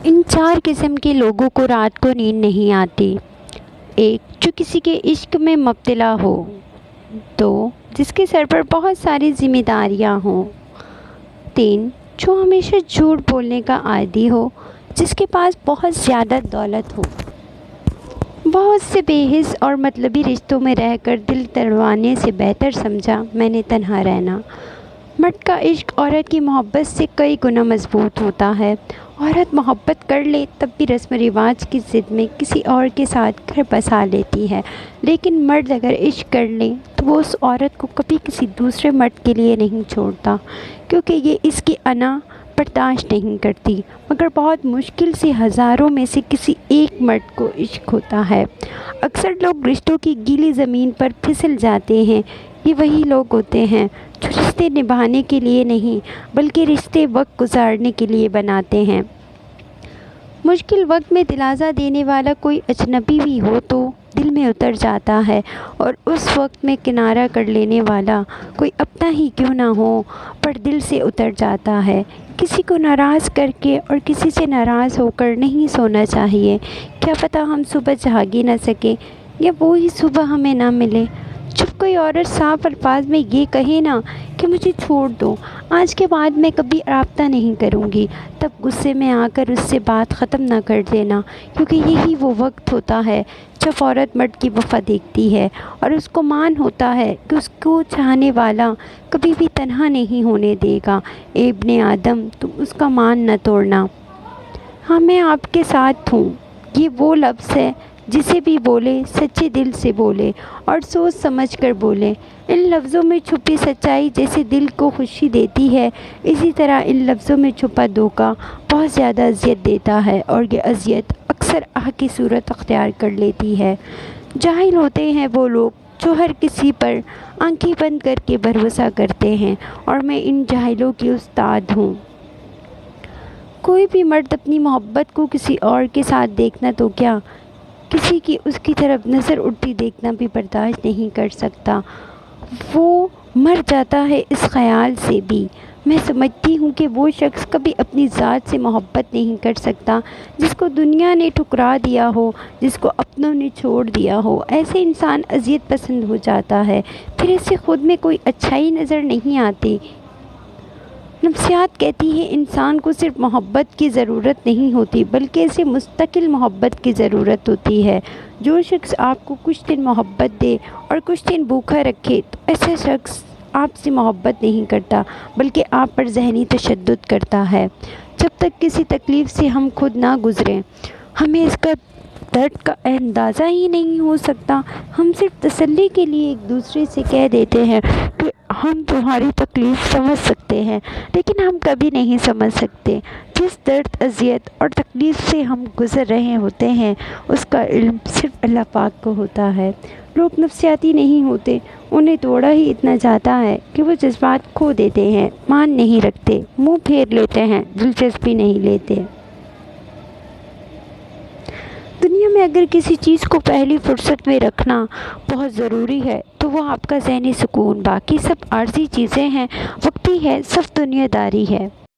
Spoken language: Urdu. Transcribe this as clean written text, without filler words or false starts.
ان چار قسم کے لوگوں کو رات کو نیند نہیں آتی۔ ایک، جو کسی کے عشق میں مبتلا ہو۔ دو، جس کے سر پر بہت ساری ذمہ داریاں ہوں۔ تین، جو ہمیشہ جھوٹ بولنے کا عادی ہو، جس کے پاس بہت زیادہ دولت ہو۔ بہت سے بے حس اور مطلبی رشتوں میں رہ کر دل توڑوانے سے بہتر سمجھا میں نے تنہا رہنا۔ مرد کا عشق عورت کی محبت سے کئی گنا مضبوط ہوتا ہے۔ عورت محبت کر لے تب بھی رسم و رواج کی ضد میں کسی اور کے ساتھ گھر بسا لیتی ہے، لیکن مرد اگر عشق کر لے تو وہ اس عورت کو کبھی کسی دوسرے مرد کے لیے نہیں چھوڑتا، کیونکہ یہ اس کی انا برداشت نہیں کرتی، مگر بہت مشکل سے ہزاروں میں سے کسی ایک مرد کو عشق ہوتا ہے۔ اکثر لوگ رشتوں کی گیلی زمین پر پھسل جاتے ہیں۔ یہ وہی لوگ ہوتے ہیں جو رشتے نبھانے کے لیے نہیں بلکہ رشتے وقت گزارنے کے لیے بناتے ہیں۔ مشکل وقت میں دلاسا دینے والا کوئی اجنبی بھی ہو تو دل میں اتر جاتا ہے، اور اس وقت میں کنارہ کر لینے والا کوئی اپنا ہی کیوں نہ ہو پر دل سے اتر جاتا ہے۔ کسی کو ناراض کر کے اور کسی سے ناراض ہو کر نہیں سونا چاہیے۔ کیا پتہ ہم صبح جاگ ہی نہ سکیں یا وہی صبح ہمیں نہ ملے۔ جب کوئی عورت صاف الفاظ میں یہ کہے نا کہ مجھے چھوڑ دو، آج کے بعد میں کبھی رابطہ نہیں کروں گی، تب غصے میں آ کر اس سے بات ختم نہ کر دینا، کیونکہ یہی وہ وقت ہوتا ہے جب عورت مرد کی وفا دیکھتی ہے اور اس کو مان ہوتا ہے کہ اس کو چاہنے والا کبھی بھی تنہا نہیں ہونے دے گا۔ اے ابن آدم، تم اس کا مان نہ توڑنا۔ ہاں، میں آپ کے ساتھ ہوں، یہ وہ لفظ ہے جسے بھی بولے سچے دل سے بولے اور سوچ سمجھ کر بولے۔ ان لفظوں میں چھپی سچائی جیسے دل کو خوشی دیتی ہے، اسی طرح ان لفظوں میں چھپا دھوکہ بہت زیادہ اذیت دیتا ہے، اور یہ اذیت اکثر آہ کی صورت اختیار کر لیتی ہے۔ جاہل ہوتے ہیں وہ لوگ جو ہر کسی پر آنکھیں بند کر کے بھروسہ کرتے ہیں، اور میں ان جاہلوں کی استاد ہوں۔ کوئی بھی مرد اپنی محبت کو کسی اور کے ساتھ دیکھنا تو کیا، کسی کی اس کی طرف نظر اٹھتی دیکھنا بھی برداشت نہیں کر سکتا۔ وہ مر جاتا ہے اس خیال سے بھی۔ میں سمجھتی ہوں کہ وہ شخص کبھی اپنی ذات سے محبت نہیں کر سکتا جس کو دنیا نے ٹھکرا دیا ہو، جس کو اپنوں نے چھوڑ دیا ہو۔ ایسے انسان اذیت پسند ہو جاتا ہے، پھر اسے خود میں کوئی اچھائی نظر نہیں آتی۔ نفسیات کہتی ہے انسان کو صرف محبت کی ضرورت نہیں ہوتی بلکہ اسے مستقل محبت کی ضرورت ہوتی ہے۔ جو شخص آپ کو کچھ دن محبت دے اور کچھ دن بھوکا رکھے تو ایسا شخص آپ سے محبت نہیں کرتا بلکہ آپ پر ذہنی تشدد کرتا ہے۔ جب تک کسی تکلیف سے ہم خود نہ گزریں ہمیں اس کا درد کا اندازہ ہی نہیں ہو سکتا۔ ہم صرف تسلی کے لیے ایک دوسرے سے کہہ دیتے ہیں کہ ہم تمہاری تکلیف سمجھ سکتے ہیں، لیکن ہم کبھی نہیں سمجھ سکتے۔ جس درد، اذیت اور تکلیف سے ہم گزر رہے ہوتے ہیں اس کا علم صرف اللہ پاک کو ہوتا ہے۔ لوگ نفسیاتی نہیں ہوتے، انہیں توڑا ہی اتنا جاتا ہے کہ وہ جذبات کھو دیتے ہیں، مان نہیں رکھتے، منہ پھیر لیتے ہیں، دلچسپی نہیں لیتے۔ دنیا میں اگر کسی چیز کو پہلی فرصت میں رکھنا بہت ضروری ہے تو وہ آپ کا ذہنی سکون، باقی سب عارضی چیزیں ہیں، وقتی ہے، سب دنیا داری ہے۔